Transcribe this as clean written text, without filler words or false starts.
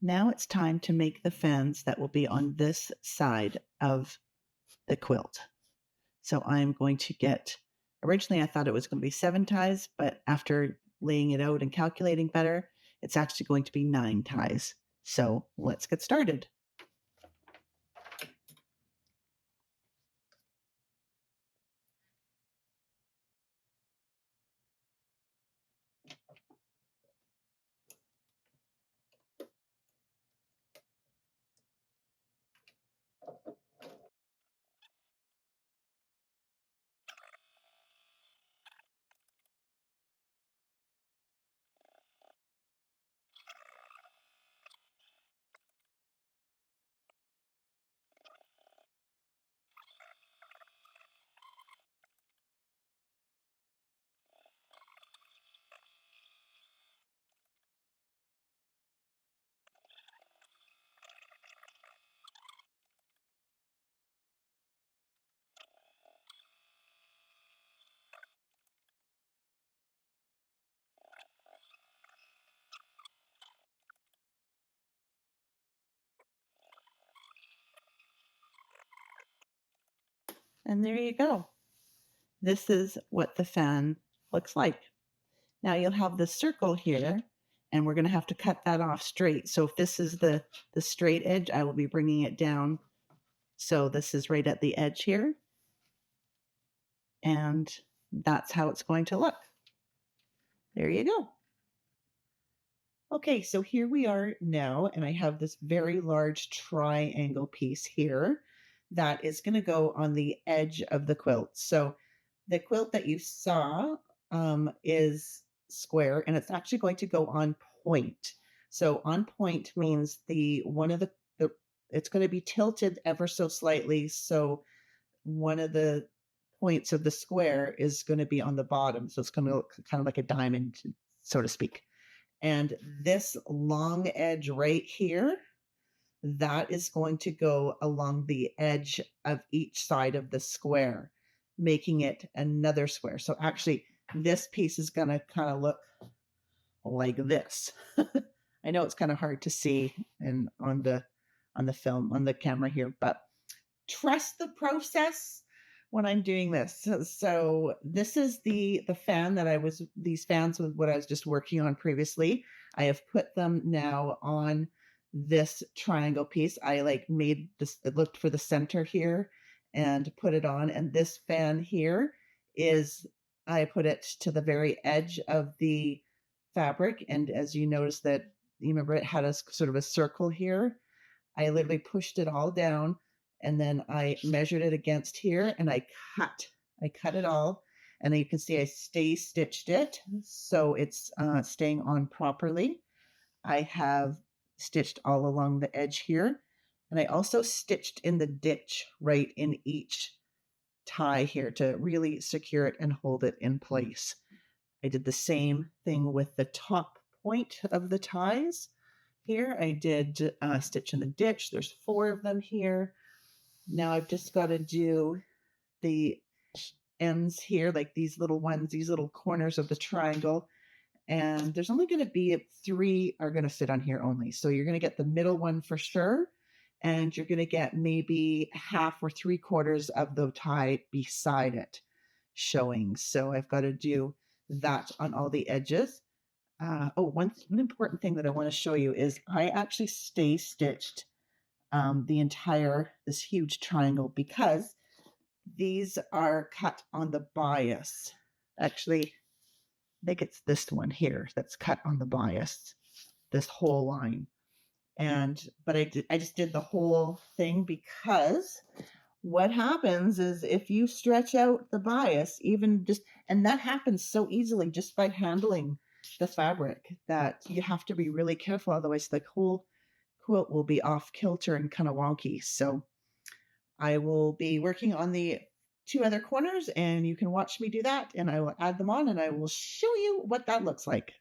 Now it's time to make the fans that will be on this side of the quilt. So I'm going to get, originally I thought it was going to be 7 ties, but after laying it out and calculating better, it's actually going to be 9 ties. So let's get started. And there you go. This is what the fan looks like. Now you'll have the circle here, and we're going to have to cut that off straight. So if this is the straight edge, I will be bringing it down. So this is right at the edge here. And that's how it's going to look. There you go. Okay, so here we are now, and I have this very large triangle piece here that is going to go on the edge of the quilt. So the quilt that you saw is square, and it's actually going to go on point. So on point means the one of the it's going to be tilted ever so slightly. So one of the points of the square is going to be on the bottom. So it's going to look kind of like a diamond, so to speak. And this long edge right here, that is going to go along the edge of each side of the square, making it another square. So actually, this piece is going to kind of look like this. I know it's kind of hard to see and on the film, on the camera here, but trust the process when I'm doing this. So this is the fan that these fans with what I was just working on previously. I have put them now on this triangle piece. I like made this, it looked for the center here and put it on. And this fan here is, I put it to the very edge of the fabric. And as you notice that, you remember it had a sort of a circle here. I literally pushed it all down and then I measured it against here and I cut it all. And then you can see I stay stitched it. So it's staying on properly. I have stitched all along the edge here. And I also stitched in the ditch right in each tie here to really secure it and hold it in place. I did the same thing with the top point of the ties. Here I did stitch in the ditch. There's 4 of them here. Now I've just got to do the ends here, like these little ones, these little corners of the triangle. And there's only going to be 3 are going to fit on here only. So you're going to get the middle one for sure. And you're going to get maybe half or 3/4 of the tie beside it showing. So I've got to do that on all the edges. One important thing that I want to show you is I actually stay stitched this huge triangle because these are cut on the bias. Actually, I think it's this one here that's cut on the bias, this whole line. But I just did the whole thing because what happens is if you stretch out the bias, and that happens so easily just by handling the fabric, that you have to be really careful. Otherwise, the whole quilt will be off kilter and kind of wonky. So I will be working on the 2 other corners and you can watch me do that and I will add them on and I will show you what that looks like.